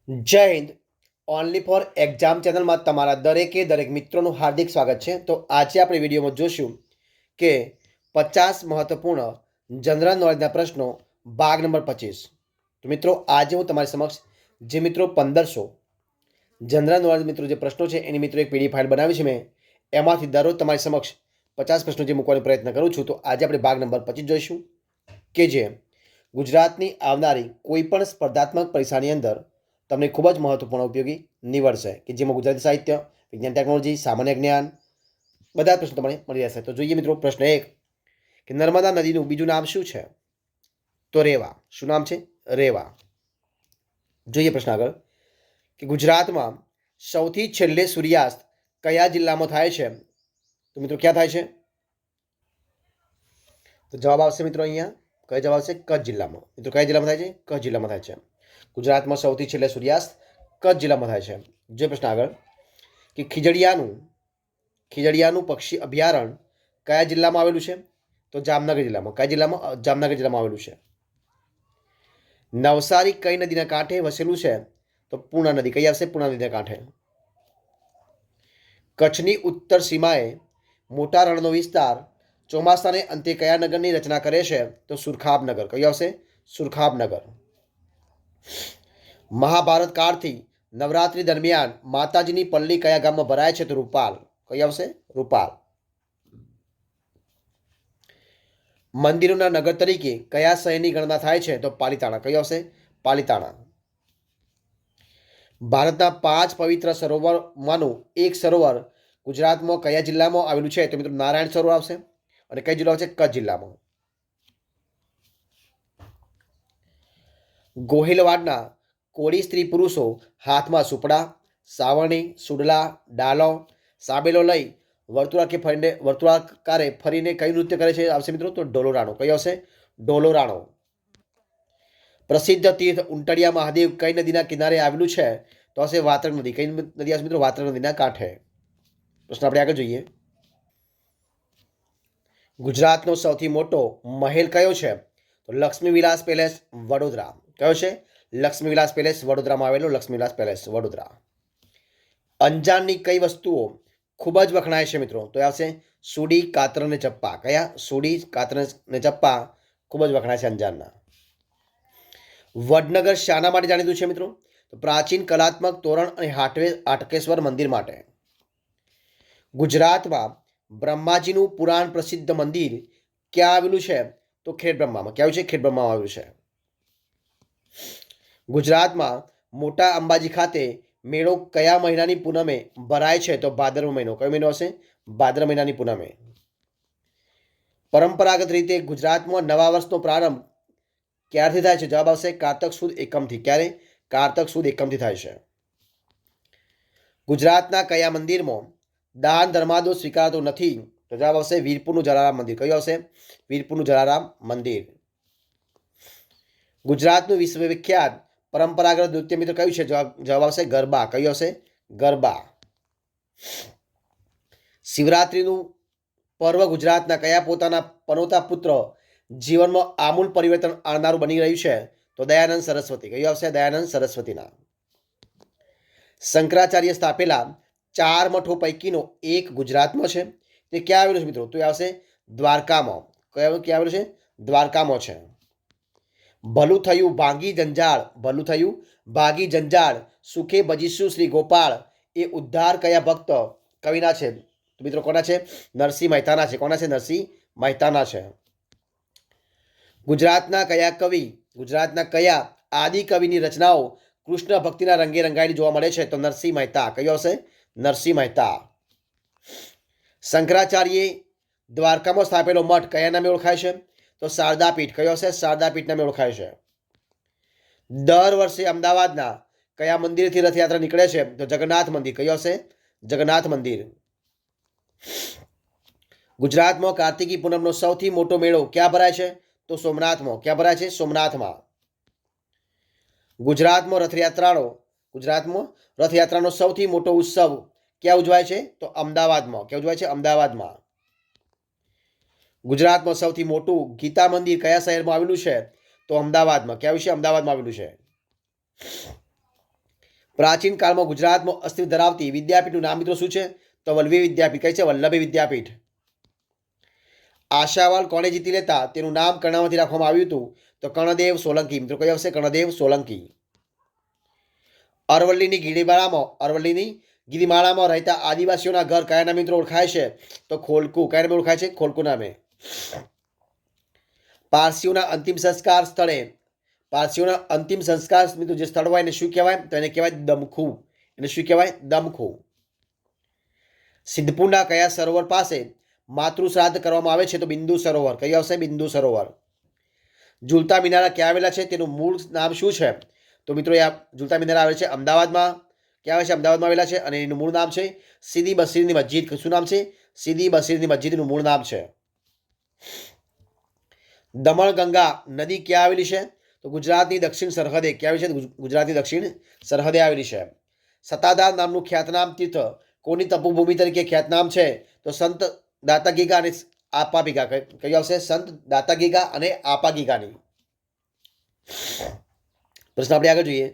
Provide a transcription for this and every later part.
જય Hind. Only for exam ચેનલમાં તમારા દરેક મિત્રોનું હાર્દિક સ્વાગત છે. તો આજે આપણે વિડીયોમાં જોશું કે 50 મહત્વપૂર્ણ જનરલ નોલેજના પ્રશ્નો ભાગ નંબર 25. તો મિત્રો આજે હું તમારી સમક્ષ જે મિત્રો 1500 જનરલ નોલેજ મિત્રો જે પ્રશ્નો છે એની મિત્રો એક પીડીએફ ફાઇલ બનાવી છે મેં, એમાંથી દરરોજ તમારી સમક્ષ 50 પ્રશ્નો જે મૂકવાનો પ્રયત્ન કરું છું. તો આજે આપણે ભાગ નંબર 25 જોઈશું કે જે ગુજરાતની આવનારી કોઈ પણ સ્પર્ધાત્મક પરીક્ષાની અંદર તમને ખૂબ જ મહત્વપૂર્ણ ઉપયોગી નીવડશે, કે જેમાં ગુજરાતી સાહિત્ય, વિજ્ઞાન, ટેકનોલોજી, સામાન્ય જ્ઞાન બધા પ્રશ્નો તમને મળી રહેશે. તો જોઈએ મિત્રો પ્રશ્ન 1 કે નર્મદા નદીનું બીજું નામ શું છે? તો રેવા. શું નામ છે? રેવા. જોઈએ પ્રશ્ન આગળ કે ગુજરાતમાં સૌથી છેલ્લે સૂર્યાસ્ત કયા જિલ્લામાં થાય છે? તો મિત્રો ક્યાં થાય છે? તો જવાબ આવશે મિત્રો અહીંયા કયો જવાબ આવશે? કચ્છ જિલ્લામાં. મિત્રો કયા જિલ્લામાં થાય છે? કચ્છ જિલ્લામાં થાય છે. ગુજરાતમાં સૌથી છેલ્લે સૂર્યાસ્ત કચ્છ જિલ્લામાં થાય છે. જે પ્રશ્ન આગળ કે ખીજડીયાનું પક્ષી અભયારણ્ય કયા જિલ્લામાં આવેલું છે? તો જામનગર જિલ્લામાં. કયા જિલ્લામાં? જામનગર જિલ્લામાં આવેલું છે. નવસારી કઈ નદીના કાંઠે વસેલું છે? તો પૂર્ણા નદી. કઈ આવશે? પૂર્ણા નદીના કાંઠે. કચ્છની ઉત્તર સીમાએ મોટા રણનો વિસ્તાર ચોમાસાને અંતે કયા નગરની રચના કરે છે? તો સુરખાબનગર. કયું આવશે? સુરખાબનગર. મહાભારત કાળથી નવરાત્રી દરમિયાન માતાજીની પલ્લી કયા ગામમાં ભરાય છે? તો રૂપાલ. કઈ આવશે? રૂપાલ. મંદિરોના નગર તરીકે કયા શહેરની ગણના થાય છે? તો પાલિતાણા. કઈ આવશે? પાલિતાણા. ભારતના 5 પવિત્ર સરોવરમાંનું એક સરોવર ગુજરાતમાં કયા જિલ્લામાં આવેલું છે? તો મિત્રો નારાયણ સરોવર આવશે. અને કઈ જિલ્લો આવશે? કચ્છ જિલ્લામાં. ગોહિલવાડના કોળી સ્ત્રી પુરુષો હાથમાં સુપડા, સાવરણી, સુડલા, ડાલો, સાબેલો લઈ વર્તુળાકારે ફરીને કયું નૃત્ય કરે છે? આવશે મિત્રો તો ઢોલોરાણો. કયો આવશે? ઢોલોરાણો. પ્રસિદ્ધ તીર્થ ઉંટડિયા મહાદેવ કઈ નદીના કિનારે આવેલું છે? તો હશે વાત્રક નદી. કઈ નદી આવશે મિત્રો? વાત્રક નદીના કાંઠે. પ્રશ્ન આપણે આગળ જોઈએ. ગુજરાતનો સૌથી મોટો મહેલ કયો છે? તો લક્ષ્મી વિલાસ પેલેસ, વડોદરા. કયો છે? લક્ષ્મી વિલાસ પેલેસ, વડોદરામાં આવેલો લક્ષ્મી વિલાસ પેલેસ, વડોદરા. અંજારની કઈ વસ્તુઓ ખૂબ જ વખણાય છે મિત્રો? તો આવશે સુડી, કાતર અને ચપ્પા. કયા? સુડી, કાતર અને ચપ્પા ખૂબ જ વખણાય છે અંજારના. વડનગર શાના માટે જાણીતું છે મિત્રો? તો પ્રાચીન કલાત્મક તોરણ અને હાટકેશ્વર મંદિર માટે. ગુજરાતમાં બ્રહ્માજીનું પુરાણ પ્રસિદ્ધ મંદિર ક્યાં આવેલું છે? તો ખેડબ્રહ્મામાં. ક્યાં છે? ખેડબ્રહ્મામાં આવેલું છે. ગુજરાતમાં મોટા અંબાજી ખાતે મેળો કયા મહિનાની પૂનમે ભરાય છે? તો ભાદરવો મહિનો. કયો મહિનો હશે? ભાદ્રવ મહિનાની પૂનમે. પરંપરાગત રીતે ગુજરાતમાં નવા વર્ષનો પ્રારંભ ક્યારથી થાય છે? જવાબ આવશે કારતક સુદ એકમથી. ક્યારે? કારતક સુદ એકમથી થાય છે. ગુજરાતના કયા મંદિરમાં દાન ધર્માદો સ્વીકારાતો નથી? તો જવાબ આવશે વીરપુરનું જલારામ મંદિર. કયું આવશે? વીરપુરનું જલારામ મંદિર. ગુજરાતનું વિશ્વવિખ્યાત પરંપરાગત નૃત્ય મિત્ર કયું છે? જવાબ આવશે ગરબા. કયું આવશે? ગરબા. શિવરાત્રીનું પર્વ ગુજરાતના કયા પોતાના પનોતા પુત્ર જીવનમાં આમૂલ પરિવર્તન આણનારું બની રહ્યું છે? તો દયાનંદ સરસ્વતી. કયું આવશે? દયાનંદ સરસ્વતીના. શંકરાચાર્ય સ્થાપેલા 4 મઠો પૈકીનો એક ગુજરાતમાં છે. તે ક્યાં આવેલું છે મિત્રો? તો એ આવશે દ્વારકામાં. ક્યાં આવેલું છે? દ્વારકામાં છે. ભલું થયું ભાગી જંજાળ સુખે ભજીશું શ્રી ગોપાળ એ ઉદ્ધાર કયા ભક્ત કવિના છે? તો મિત્રો કોના છે? નરસિંહ મહેતાના છે. કોના છે? નરસિંહ મહેતાના છે. ગુજરાતના કયા આદિ કવિની રચનાઓ કૃષ્ણ ભક્તિના રંગે રંગાયેલી જોવા મળે છે? તો નરસિંહ મહેતા. કયો હશે? નરસિંહ મહેતા. શંકરાચાર્યે દ્વારકામાં સ્થાપેલો મઠ કયા નામે ઓળખાય છે? તો શારદાપીઠ. કયો હશે? શારદાપીઠ નામે ઓળખાય છે. દર વર્ષે અમદાવાદના કયા મંદિરથી રથયાત્રા નીકળે છે? તો જગન્નાથ મંદિર. કયો હશે? જગન્નાથ મંદિર. ગુજરાતમાં કાર્તિકી પૂનમનો સૌથી મોટો મેળો ક્યાં ભરાય છે? તો સોમનાથમાં. ક્યાં ભરાય છે? સોમનાથમાં. ગુજરાતમાં રથયાત્રાનો સૌથી મોટો ઉત્સવ ક્યાં ઉજવાય છે? તો અમદાવાદમાં. ક્યાં ઉજવાય છે? અમદાવાદમાં. ગુજરાતમાં સૌથી મોટું ગીતા મંદિર કયા શહેરમાં આવેલું છે? તો અમદાવાદમાં. ક્યાં છે? અમદાવાદમાં આવેલું છે. પ્રાચીન કાળમાં ગુજરાતમાં અસ્તિત્વ ધરાવતી વિદ્યાપીઠનું નામ મિત્રો શું છે? તો વલ્લભી વિદ્યાપીઠ. કઈ છે? વલ્લભી વિદ્યાપીઠ. આશાવાલ કોણે જીતી લેતા તેનું નામ કર્ણાવતી રાખવામાં આવ્યું હતું? તો કર્ણદેવ સોલંકી. મિત્રો કઈ આવશે? કર્ણદેવ સોલંકી. અરવલ્લીની ગિરિમાળામાં રહેતા આદિવાસીઓના ઘર કયા નામે મિત્રો ઓળખાય છે? તો ખોલકુ. કયા નામે ઓળખાય છે? ખોલકુ નામે. પારસીઓના અંતિમ સંસ્કાર મિત્રો જે સ્થળ હોય એને શું કહેવાય? તો એને કહેવાય દમખુ. એને શું કહેવાય? દમખુ. સિદ્ધપુરના કયા સરોવર પાસે માતૃ શ્રાદ્ધ કરવામાં આવે છે? તો બિંદુ સરોવર. કઈ આવશે? બિંદુ સરોવર. ઝૂલતા મિનારા ક્યાં આવેલા છે? તેનું મૂળ નામ શું છે? તો મિત્રો આ ઝૂલતા મિનારા આવે છે અમદાવાદમાં. ક્યાં આવે છે? અમદાવાદમાં આવેલા છે અને એનું મૂળ નામ છે સીદી બશીરની મસ્જિદ. શું નામ છે? સીદી બશીરની મસ્જિદનું મૂળ નામ છે. દમણગંગા નદી ક્યાં આવેલી છે? તો ગુજરાતની દક્ષિણ સરહદે. ક્યાં આવેલી છે? ગુજરાતની દક્ષિણ સરહદે આવેલી છે. સત્તાધાર નામનું ખ્યાતનામ તીર્થ કોની તપોભૂમિ તરીકે ખ્યાતનામ છે? તો સંત દાતાગીગા અને આપાગીગા. કઈ આવશે? સંત દાતાગીગા અને આપાગીગાની. પ્રશ્ન આપણે આગળ જોઈએ.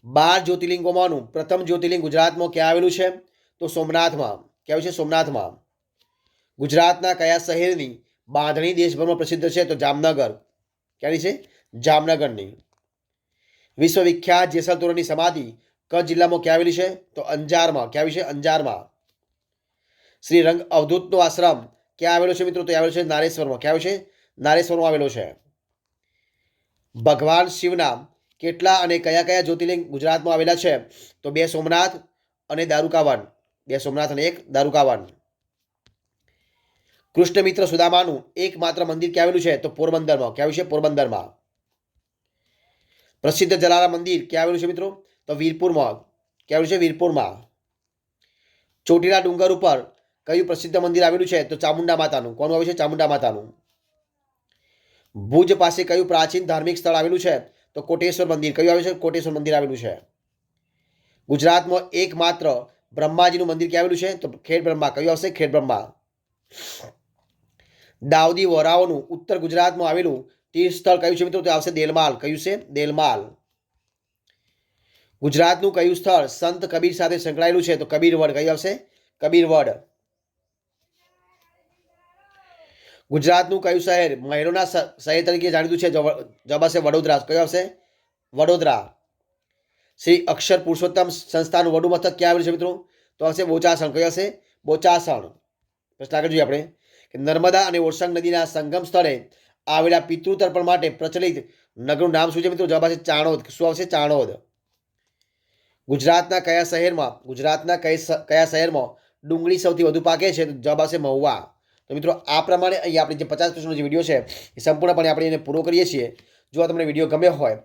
12 જ્યોતિર્લિંગોમાંનું પ્રથમ જ્યોતિર્લિંગ ગુજરાતમાં ક્યાં આવેલું છે? તો સોમનાથમાં. ક્યાં છે? સોમનાથમાં. ગુજરાતના કયા શહેરની બાંધણી દેશભરમાં પ્રસિદ્ધ છે? તો જામનગર. ક્યાંની છે? જામનગરની. વિશ્વવિખ્યાત જેસલ તોરણની સમાધિ કચ્છ જિલ્લામાં ક્યાં આવેલી છે? તો અંજારમાં. ક્યાં આવી છે? અંજારમાં. શ્રી રંગ અવધૂતનો આશ્રમ ક્યાં આવેલો છે મિત્રો? તો આવેલો છે નારેશ્વરમાં. ક્યાં આવેલો છે? નારેશ્વરમાં આવેલો છે. ભગવાન શિવના કેટલા અને કયા કયા જ્યોતિર્લિંગ ગુજરાતમાં આવેલા છે? તો 2 સોમનાથ અને દારૂકાવન. 2 સોમનાથ અને 1 દારૂકાવન. કૃષ્ણ મિત્ર સુદામાનું એકમાત્ર મંદિર ક્યાં આવેલું છે? તો પોરબંદરમાં. ક્યાં આવેલું છે? પોરબંદરમાં. પ્રસિદ્ધ જલારામ મંદિર ક્યાં આવેલું છે મિત્રો? તો વીરપુરમાં. ક્યાં આવેલું છે? વીરપુરમાં. ચોટીલા ડુંગર ઉપર કયું પ્રસિદ્ધ મંદિર આવેલું છે? તો ચામુંડા માતાનું. કોનું આવેલું છે? ચામુંડા માતાનું. ભુજ પાસે કયું પ્રાચીન ધાર્મિક સ્થળ આવેલું છે? તો કોટેશ્વર મંદિર. કયું આવેલું છે? કોટેશ્વર મંદિર આવેલું છે. ગુજરાતમાં એકમાત્ર બ્રહ્માજીનું મંદિર ક્યાં આવેલું છે? તો ખેડ બ્રહ્મા. કયું આવશે? ખેડ બ્રહ્મા. દાઉદી વોરાઓનું ઉત્તર ગુજરાતમાં આવેલું તીર્થ સ્થળ કયું છે મિત્રો? તો આવશે દેલમાલ. કયું છે? દેલમાલ. ગુજરાતનું કયું સ્થળ સંત કબીર સાથે સંકળાયેલું છે? તો કબીરવડ. કયું આવશે? કબીરવડ. ગુજરાતનું કયું શહેર મહેલોના શહેર તરીકે જાણીતું છે? જવાબ આવશે વડોદરા. કયું આવશે? વડોદરા. શ્રી અક્ષર પુરુષોત્તમ સંસ્થાનું વડું મથક ક્યાં આવેલું છે મિત્રો? તો આવશે બોચાસણ. કયું આવશે? બોચાસણ. પ્રશ્ન આગળ જોઈએ આપણે કે નર્મદા અને ઓરસંગ નદીના સંગમ સ્થળે આવેલા પિતૃ તર્પણ માટે પ્રચલિત નગરનું નામ શું છે મિત્રો? જવાબ આવશે ચાણોદ. શું આવશે? ચાણોદ. ગુજરાતના કયા શહેરમાં ડુંગળી સૌથી વધુ પાકે છે? તો જવાબ આવશે મહુવા. તો મિત્રો આ પ્રમાણે અહીં આપણે જે 50 પ્રશ્નનો જે વિડીયો છે એ સંપૂર્ણપણે આપણે એને પૂરો કરીએ છીએ. જો તમને વિડીયો ગમ્યો હોય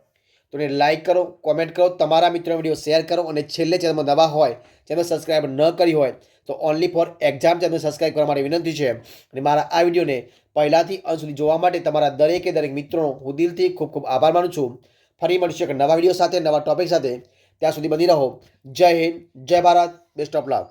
તો એને લાઇક કરો, કોમેન્ટ કરો, તમારા મિત્રોને વિડીયો શેર કરો અને છેલ્લે ચેનલમાં નવા હોય, ચેનલ સબસ્ક્રાઈબ ન કરી હોય તો only for exam channel subscribe કરવા માટે વિનંતી છે. અને મારા આ વિડીયોને પહેલાંથી અંત સુધી જોવા માટે તમારા દરેકે દરેક મિત્રોનો હું દિલથી ખૂબ ખૂબ આભાર માનું છું. ફરી મળીશું એક નવા વિડીયો સાથે, નવા ટોપિક સાથે. ત્યાં સુધી બની રહો. જય હિન્દ, જય ભારત, બેસ્ટ ઓફ લક.